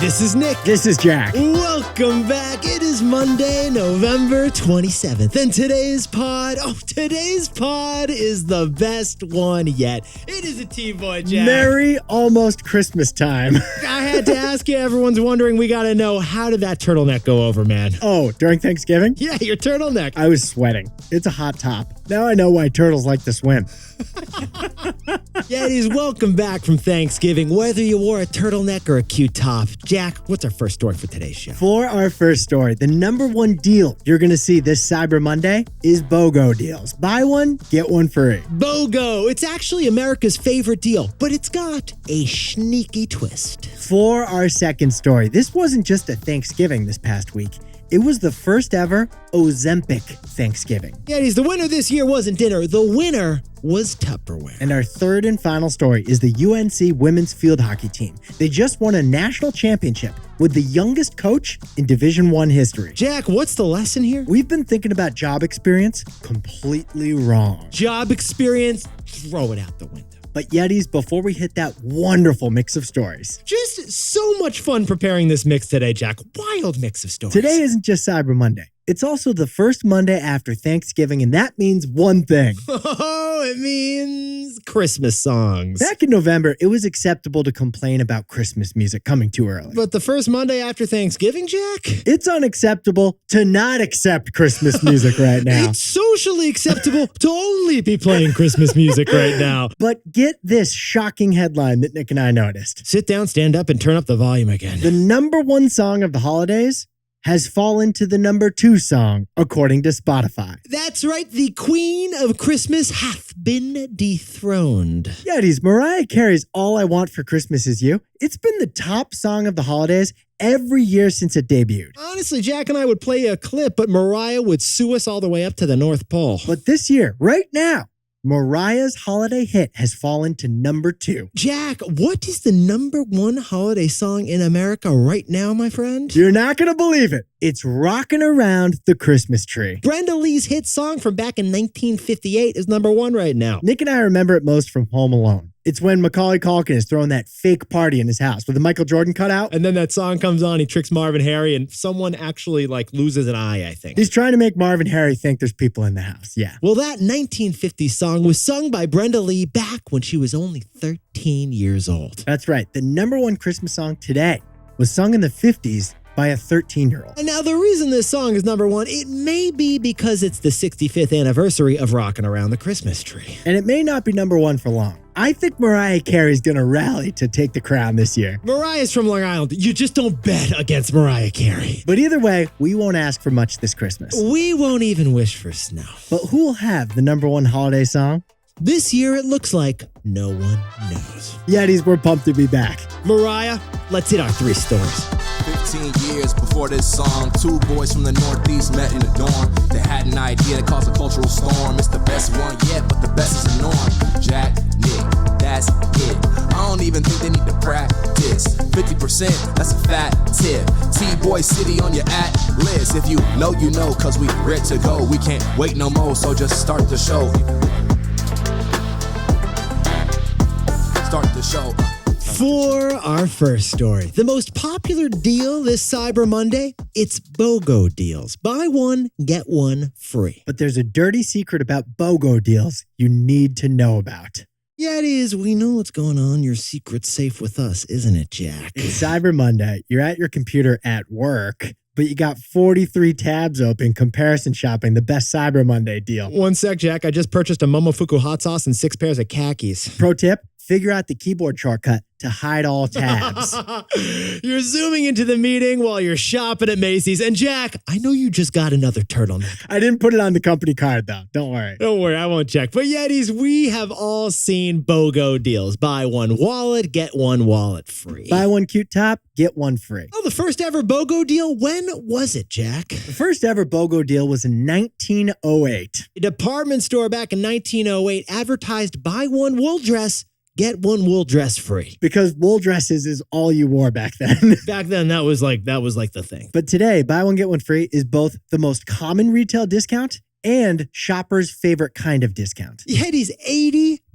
This is Nick. This is Jack. Welcome back. It is Monday, November 27th. And today's pod is the best one yet. It is a T-Boy, Jack. Merry almost Christmas time. I had to ask you, everyone's wondering, we got to know, how did that turtleneck go over, man? Oh, during Thanksgiving? Yeah, your turtleneck. I was sweating. It's a hot top. Now I know why turtles like to swim. Yetis, welcome back from Thanksgiving. Whether you wore a turtleneck or a cute top, Jack, what's our first story for today's show? For our first story, the number one deal you're going to see this Cyber Monday is BOGO deals. Buy one, get one free. BOGO. It's actually America's favorite deal, but it's got a sneaky twist. For our second story, this wasn't just a Thanksgiving this past week. It was the first ever Ozempic Thanksgiving. Yetis, the winner this year wasn't dinner. The winner was Tupperware. And our third and final story is the UNC women's field hockey team. They just won a national championship with the youngest coach in Division I history. Jack, what's the lesson here? We've been thinking about job experience completely wrong. Job experience, throw it out the window. But Yetis, before we hit that wonderful mix of stories. Just so much fun preparing this mix today, Jack. Wild mix of stories. Today isn't just Cyber Monday. It's also the first Monday after Thanksgiving, and that means one thing. Oh, it means Christmas songs. Back in November, it was acceptable to complain about Christmas music coming too early. But the first Monday after Thanksgiving, Jack? It's unacceptable to not accept Christmas music right now. It's socially acceptable to only be playing Christmas music right now. But get this shocking headline that Nick and I noticed. Sit down, stand up, and turn up the volume again. The number one song of the holidays has fallen to the number 2 song, according to Spotify. That's right, the Queen of Christmas hath been dethroned. Yetis, Mariah Carey's All I Want for Christmas Is You. It's been the top song of the holidays every year since it debuted. Honestly, Jack and I would play a clip, but Mariah would sue us all the way up to the North Pole. But this year, right now, Mariah's holiday hit has fallen to number 2. Jack, what is the number one holiday song in America right now, my friend? You're not going to believe it. It's Rockin' Around the Christmas Tree. Brenda Lee's hit song from back in 1958 is number one right now. Nick and I remember it most from Home Alone. It's when Macaulay Culkin is throwing that fake party in his house with the Michael Jordan cutout. And then that song comes on, he tricks Marvin Harry, and someone actually loses an eye, I think. He's trying to make Marvin Harry think there's people in the house, yeah. Well, that 1950 song was sung by Brenda Lee back when she was only 13 years old. That's right. The number one Christmas song today was sung in the 50s by a 13-year-old. And now the reason this song is number one, it may be because it's the 65th anniversary of Rockin' Around the Christmas Tree. And it may not be number one for long. I think Mariah Carey's going to rally to take the crown this year. Mariah's from Long Island. You just don't bet against Mariah Carey. But either way, we won't ask for much this Christmas. We won't even wish for snow. But who will have the number one holiday song? This year, it looks like no one knows. Yetis, we're pumped to be back. Mariah, let's hit our 3 stories. 15 years before this song, 2 boys from the Northeast met in a dorm. They had an idea that caused a cultural storm. It's the best one yet, but the best is the norm. Jack, Nick, that's it. I don't even think they need to practice. 50%, that's a fat tip. T-Boy City on your at-list. If you know, you know, cause we ready to go. We can't wait no more, so just start the show. Start the show. For our first story, the most popular deal this Cyber Monday, it's BOGO deals. Buy one, get one free. But there's a dirty secret about BOGO deals you need to know about. Yeah, it is. We know what's going on. Your secret's safe with us, isn't it, Jack? It's Cyber Monday. You're at your computer at work, but you got 43 tabs open comparison shopping the best Cyber Monday deal. One sec, Jack. I just purchased a Momofuku hot sauce and 6 pairs of khakis. Pro tip, figure out the keyboard shortcut to hide all tabs. You're zooming into the meeting while you're shopping at Macy's. And Jack, I know you just got another turtleneck. I didn't put it on the company card, though. Don't worry. Don't worry, I won't check. But Yetis, we have all seen BOGO deals. Buy one wallet, get one wallet free. Buy one cute top, get one free. Oh, the first ever BOGO deal? When was it, Jack? The first ever BOGO deal was in 1908. A department store back in 1908 advertised buy one wool dress, get one wool dress free. Because wool dresses is all you wore back then. Back then, that was like the thing. But today, buy one, get one free is both the most common retail discount and shoppers' favorite kind of discount. Yetis,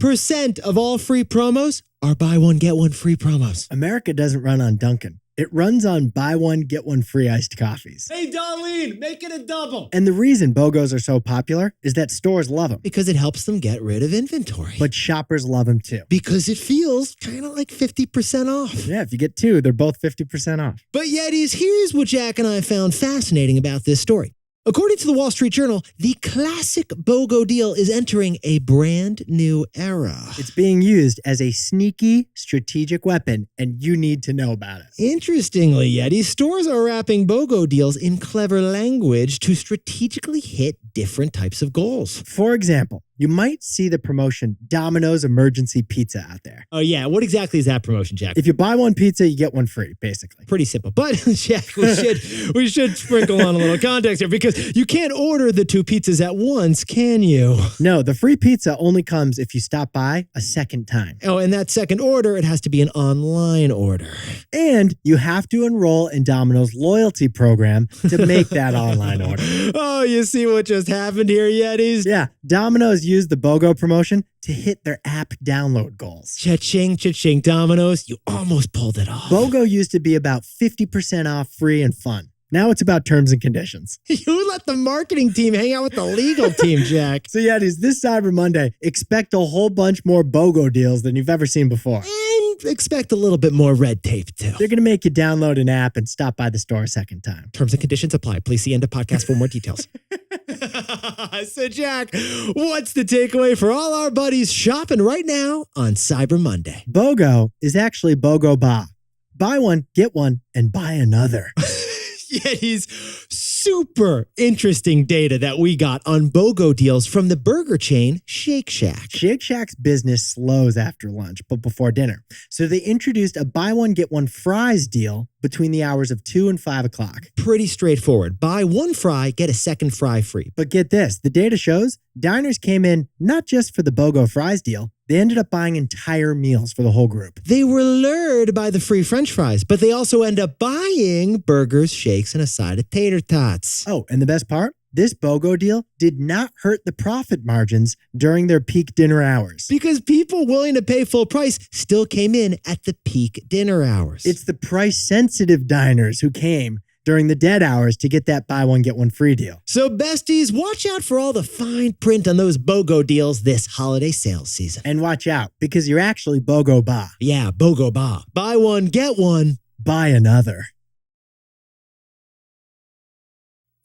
80% of all free promos are buy one, get one free promos. America doesn't run on Dunkin'. It runs on buy one, get one free iced coffees. Hey, Darlene, make it a double. And the reason BOGOs are so popular is that stores love them. Because it helps them get rid of inventory. But shoppers love them too. Because it feels kind of like 50% off. Yeah, if you get two, they're both 50% off. But Yetis, here's what Jack and I found fascinating about this story. According to the Wall Street Journal, the classic BOGO deal is entering a brand new era. It's being used as a sneaky, strategic weapon, and you need to know about it. Interestingly, Yeti, stores are wrapping BOGO deals in clever language to strategically hit different types of goals. For example, you might see the promotion Domino's Emergency Pizza out there. Oh, yeah. What exactly is that promotion, Jack? If you buy one pizza, you get one free, basically. Pretty simple. But, Jack, we should sprinkle on a little context here because you can't order the two pizzas at once, can you? No, the free pizza only comes if you stop by a second time. Oh, and that second order, it has to be an online order. And you have to enroll in Domino's loyalty program to make that online order. Oh, you see what just happened here, Yetis? Yeah, Domino's used the BOGO promotion to hit their app download goals. Cha-ching, cha-ching, Domino's. You almost pulled it off. BOGO used to be about 50% off, free, and fun. Now it's about terms and conditions. You let the marketing team hang out with the legal team, Jack. So Yetis, this Cyber Monday, expect a whole bunch more BOGO deals than you've ever seen before. And expect a little bit more red tape, too. They're going to make you download an app and stop by the store a second time. Terms and conditions apply. Please see end of podcast for more details. So, Jack, what's the takeaway for all our buddies shopping right now on Cyber Monday? BOGO is actually BOGO Ba. Buy one, get one, and buy another. Yeti's super interesting data that we got on BOGO deals from the burger chain Shake Shack. Shake Shack's business slows after lunch, but before dinner. So they introduced a buy one, get one fries deal between the hours of 2 and 5 o'clock. Pretty straightforward. Buy one fry, get a second fry free. But get this, the data shows diners came in not just for the BOGO fries deal, they ended up buying entire meals for the whole group. They were lured by the free French fries, but they also end up buying burgers, shakes, and a side of tater tots. Oh, and the best part? This BOGO deal did not hurt the profit margins during their peak dinner hours. Because people willing to pay full price still came in at the peak dinner hours. It's the price-sensitive diners who came during the dead hours to get that buy one, get one free deal. So besties, watch out for all the fine print on those BOGO deals this holiday sales season. And watch out, because you're actually BOGO Ba. Yeah, BOGO Ba. Buy one, get one. Buy another.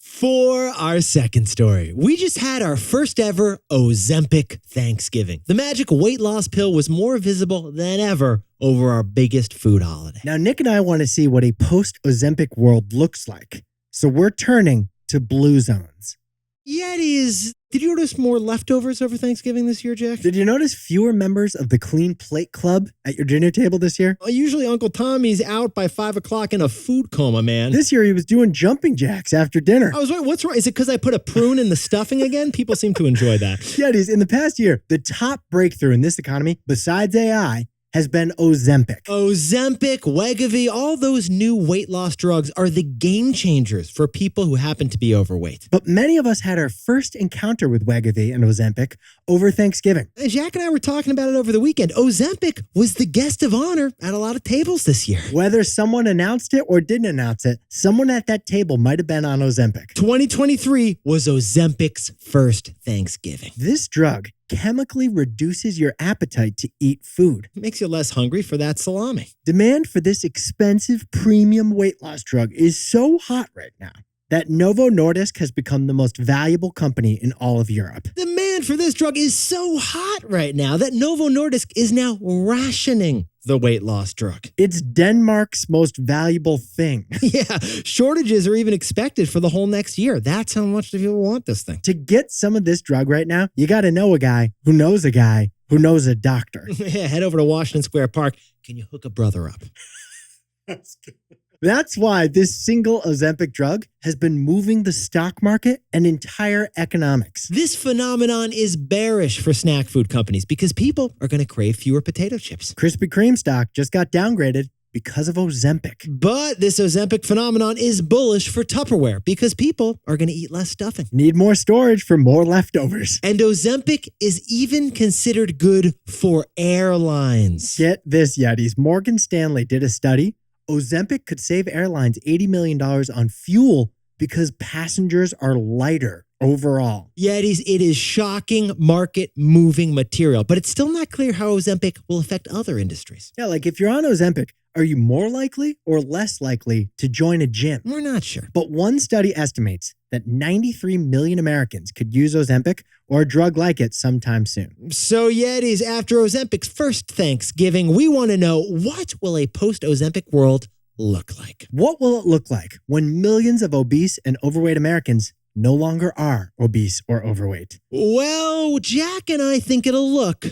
For our second story, we just had our first ever Ozempic Thanksgiving. The magic weight loss pill was more visible than ever over our biggest food holiday. Now, Nick and I want to see what a post-Ozempic world looks like. So we're turning to blue zones. Yetis, did you notice more leftovers over Thanksgiving this year, Jack? Did you notice fewer members of the Clean Plate Club at your dinner table this year? Usually Uncle Tommy's out by 5 o'clock in a food coma, man. This year he was doing jumping jacks after dinner. I was wondering, what's wrong? Is it because I put a prune in the stuffing again? People seem to enjoy that. Yetis, in the past year, the top breakthrough in this economy, besides AI, has been Ozempic. Ozempic, Wegovy, all those new weight loss drugs are the game changers for people who happen to be overweight. But many of us had our first encounter with Wegovy and Ozempic over Thanksgiving. Jack and I were talking about it over the weekend. Ozempic was the guest of honor at a lot of tables this year. Whether someone announced it or didn't announce it, someone at that table might have been on Ozempic. 2023 was Ozempic's first Thanksgiving. This drug chemically reduces your appetite to eat food. It makes you less hungry for that salami. Demand for this expensive premium weight loss drug is so hot right now that Novo Nordisk has become the most valuable company in all of Europe. Demand for this drug is so hot right now that Novo Nordisk is now rationing the weight loss drug. It's Denmark's most valuable thing. Yeah, shortages are even expected for the whole next year. That's how much people want this thing. To get some of this drug right now, you got to know a guy who knows a guy who knows a doctor. Yeah, head over to Washington Square Park. Can you hook a brother up? That's good. That's why this single Ozempic drug has been moving the stock market and entire economics. This phenomenon is bearish for snack food companies because people are going to crave fewer potato chips. Krispy Kreme stock just got downgraded because of Ozempic. But this Ozempic phenomenon is bullish for Tupperware because people are going to eat less stuffing. Need more storage for more leftovers. And Ozempic is even considered good for airlines. Get this, Yetis. Morgan Stanley did a study Ozempic could save airlines $80 million on fuel because passengers are lighter overall. Yetis, it is shocking market-moving material, but it's still not clear how Ozempic will affect other industries. Yeah, like if you're on Ozempic, are you more likely or less likely to join a gym? We're not sure. But one study estimates that 93 million Americans could use Ozempic or a drug like it sometime soon. So Yetis, after Ozempic's first Thanksgiving, we want to know, what will a post-Ozempic world look like? What will it look like when millions of obese and overweight Americans no longer are obese or overweight? Well, Jack and I think it'll look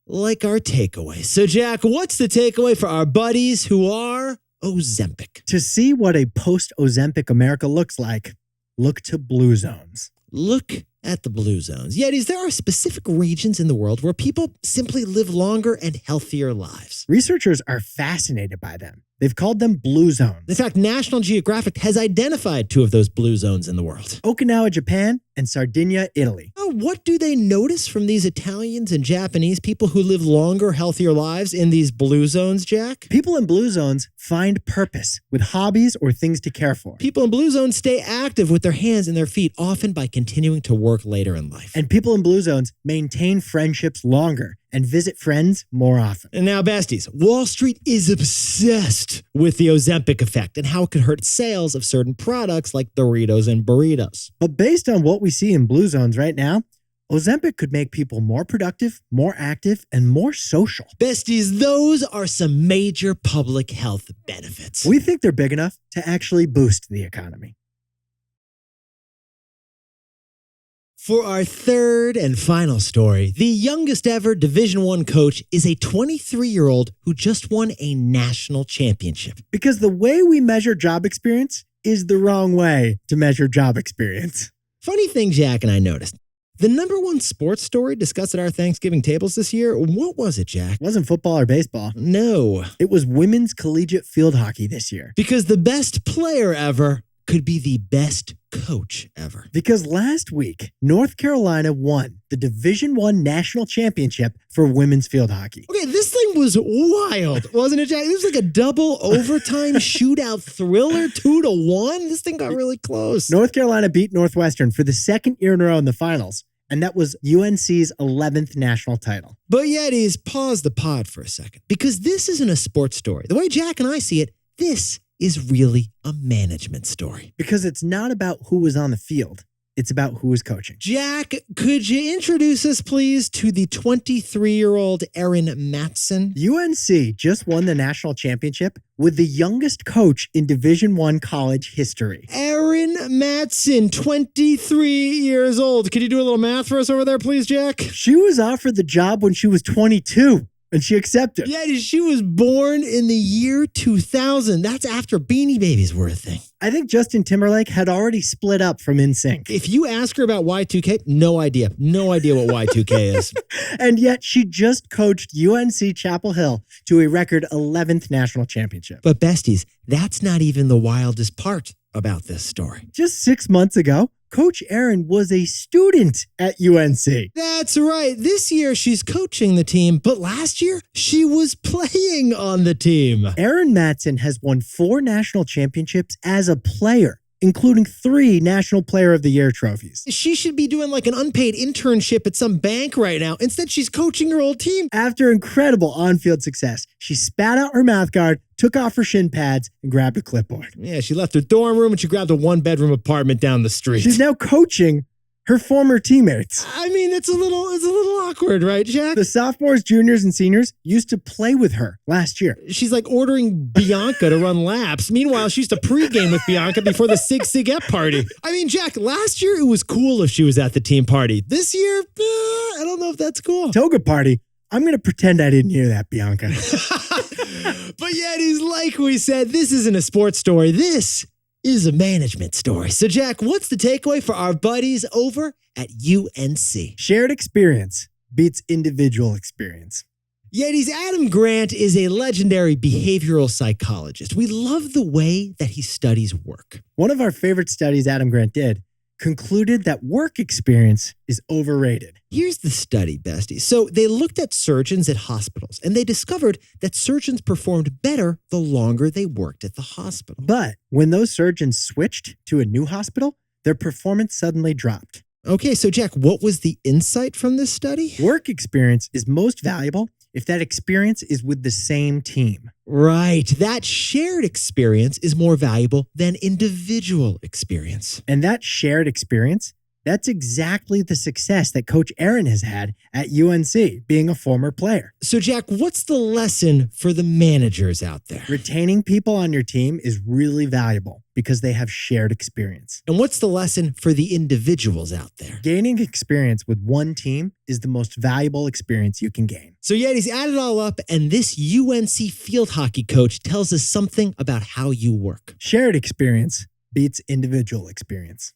like our takeaway. So Jack, what's the takeaway for our buddies who are Ozempic? To see what a post-Ozempic America looks like, look to blue zones. Look at the blue zones. Yetis, there are specific regions in the world where people simply live longer and healthier lives. Researchers are fascinated by them. They've called them blue zones. In fact, National Geographic has identified 2 of those blue zones in the world. Okinawa, Japan, and Sardinia, Italy. Oh, what do they notice from these Italians and Japanese people who live longer, healthier lives in these blue zones, Jack? People in blue zones find purpose with hobbies or things to care for. People in blue zones stay active with their hands and their feet, often by continuing to work later in life. And people in blue zones maintain friendships longer and visit friends more often. And now, besties, Wall Street is obsessed with the Ozempic effect and how it could hurt sales of certain products like Doritos and burritos. But based on what we see in blue zones right now, Ozempic could make people more productive, more active, and more social. Besties, those are some major public health benefits. We think they're big enough to actually boost the economy. For our third and final story, the youngest ever Division I coach is a 23-year-old who just won a national championship. Because the way we measure job experience is the wrong way to measure job experience. Funny thing Jack and I noticed. The number 1 sports story discussed at our Thanksgiving tables this year, what was it, Jack? It wasn't football or baseball. No. It was women's collegiate field hockey this year. Because the best player ever could be the best coach ever. Because last week, North Carolina won the Division I national championship for women's field hockey. Okay, this thing was wild, wasn't it, Jack? It was like a double overtime shootout thriller, 2-1. This thing got really close. North Carolina beat Northwestern for the second year in a row in the finals, and that was UNC's 11th national title. But Yetis, pause the pod for a second, because this isn't a sports story. The way Jack and I see it, this is really a management story. Because it's not about who was on the field. It's about who was coaching. Jack, could you introduce us, please, to the 23-year-old Erin Matson? UNC just won the national championship with the youngest coach in Division I college history. Erin Matson, 23 years old. Could you do a little math for us over there, please, Jack? She was offered the job when she was 22. And she accepted. Yeah, she was born in the year 2000. That's after Beanie Babies were a thing. I think Justin Timberlake had already split up from NSYNC. If you ask her about Y2K, no idea. No idea what Y2K is. And yet she just coached UNC Chapel Hill to a record 11th national championship. But besties, that's not even the wildest part about this story. Just 6 months ago, Coach Erin was a student at UNC. That's right. This year she's coaching the team, but last year she was playing on the team. Erin Matson has won 4 national championships as a player, including 3 National Player of the Year trophies. She should be doing like an unpaid internship at some bank right now. Instead, she's coaching her old team. After incredible on-field success, she spat out her mouth guard, took off her shin pads, and grabbed a clipboard. Yeah, she left her dorm room and she grabbed a 1-bedroom apartment down the street. She's now coaching her former teammates. I mean, it's a little awkward, right, Jack? The sophomores, juniors, and seniors used to play with her last year. She's like ordering Bianca to run laps. Meanwhile, she used to pregame with Bianca before the Sig-Sig-Ep party. I mean, Jack, last year it was cool if she was at the team party. This year, I don't know if that's cool. Toga party. I'm going to pretend I didn't hear that, Bianca. But yet, like we said, this isn't a sports story. This is a management story. So, Jack, what's the takeaway for our buddies over at UNC? Shared experience beats individual experience. Yetis, Adam Grant is a legendary behavioral psychologist. We love the way that he studies work. One of our favorite studies Adam Grant did concluded that work experience is overrated. Here's the study, bestie. So they looked at surgeons at hospitals, and they discovered that surgeons performed better the longer they worked at the hospital. But when those surgeons switched to a new hospital, their performance suddenly dropped. Okay, so Jack, what was the insight from this study? Work experience is most valuable if that experience is with the same team. Right. That shared experience is more valuable than individual experience. And that shared experience, that's exactly the success that Coach Aaron has had at UNC, being a former player. So, Jack, what's the lesson for the managers out there? Retaining people on your team is really valuable because they have shared experience. And what's the lesson for the individuals out there? Gaining experience with one team is the most valuable experience you can gain. So, Yetis, add it all up, and this UNC field hockey coach tells us something about how you work. Shared experience beats individual experience.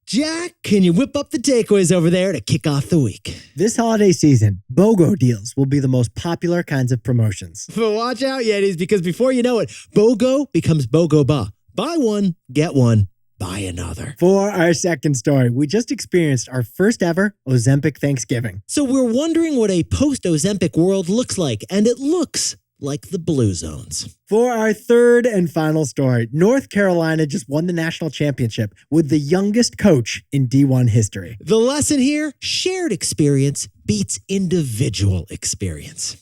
Jack, can you whip up the takeaways over there to kick off the week? This holiday season, BOGO deals will be the most popular kinds of promotions. But watch out, Yetis, because before you know it, BOGO becomes BOGO Ba. Buy one, get one, buy another. For our second story, we just experienced our first ever Ozempic Thanksgiving. So we're wondering what a post-Ozempic world looks like, and it looks like the blue zones. For our third and final story, North Carolina just won the national championship with the youngest coach in D1 history. The lesson here, shared experience beats individual experience.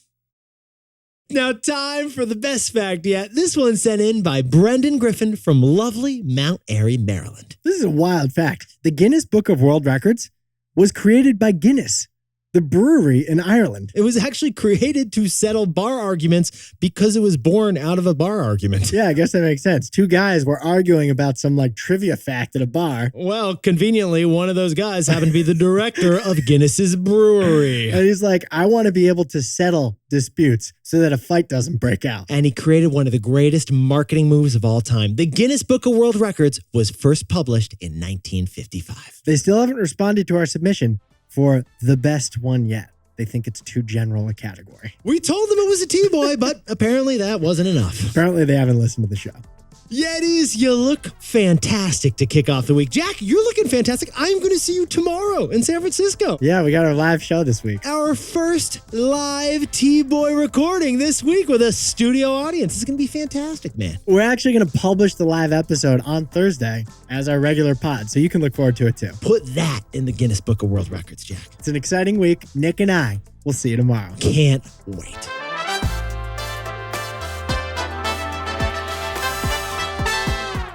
Now, time for the best fact yet. This one sent in by Brendan Griffin from lovely Mount Airy, Maryland. This is a wild fact. The Guinness Book of World Records was created by Guinness, the brewery in Ireland. It was actually created to settle bar arguments because it was born out of a bar argument. Yeah, I guess that makes sense. Two guys were arguing about some trivia fact at a bar. Well, conveniently, one of those guys happened to be the director of Guinness's brewery. And he's like, I want to be able to settle disputes so that a fight doesn't break out. And he created one of the greatest marketing moves of all time. The Guinness Book of World Records was first published in 1955. They still haven't responded to our submission for the best one yet. They think it's too general a category. We told them it was a T-boy, but apparently that wasn't enough. Apparently they haven't listened to the show. Yetis, you look fantastic to kick off the week. Jack, you're looking fantastic. I'm going to see you tomorrow in San Francisco. Yeah, we got our live show this week. Our first live T-Boy recording this week with a studio audience. It's going to be fantastic, man. We're actually going to publish the live episode on Thursday as our regular pod, so you can look forward to it too. Put that in the Guinness Book of World Records, Jack. It's an exciting week. Nick and I will see you tomorrow. Can't wait.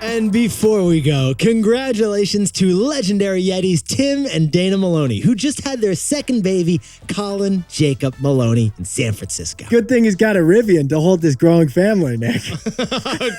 And before we go, congratulations to legendary Yetis Tim and Dana Maloney, who just had their second baby, Colin Jacob Maloney, in San Francisco. Good thing he's got a Rivian to hold this growing family, Nick.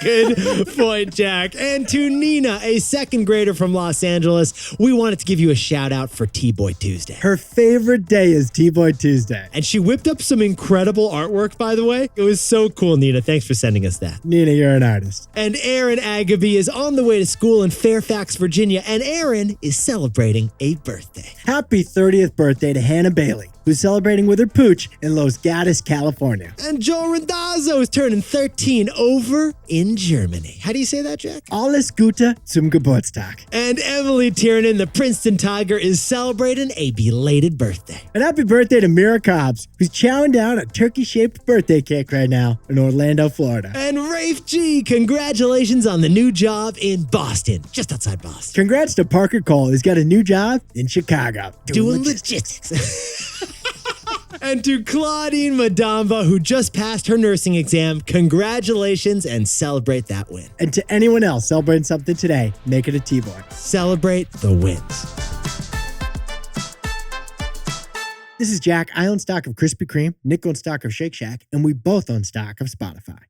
Good point, Jack. And to Nina, a second grader from Los Angeles, we wanted to give you a shout out for T-Boy Tuesday. Her favorite day is T-Boy Tuesday. And she whipped up some incredible artwork, by the way. It was so cool, Nina. Thanks for sending us that. Nina, you're an artist. And Aaron Agaby is on the way to school in Fairfax, Virginia, and Aaron is celebrating a birthday. Happy 30th birthday to Hannah Bailey, who's celebrating with her pooch in Los Gatos, California. And Joel Randazzo is turning 13 over in Germany. How do you say that, Jack? Alles Gute zum Geburtstag. And Emily Tiernan, the Princeton Tiger, is celebrating a belated birthday. And happy birthday to Mira Cobbs, who's chowing down a turkey-shaped birthday cake right now in Orlando, Florida. And Rafe G, congratulations on the new job in Boston, just outside Boston. Congrats to Parker Cole, who's got a new job in Chicago. Doing logistics. And to Claudine Madamba, who just passed her nursing exam, congratulations and celebrate that win. And to anyone else celebrating something today, make it a T-Boy. Celebrate the wins. This is Jack. I own stock of Krispy Kreme, Nick owns stock of Shake Shack, and we both own stock of Spotify.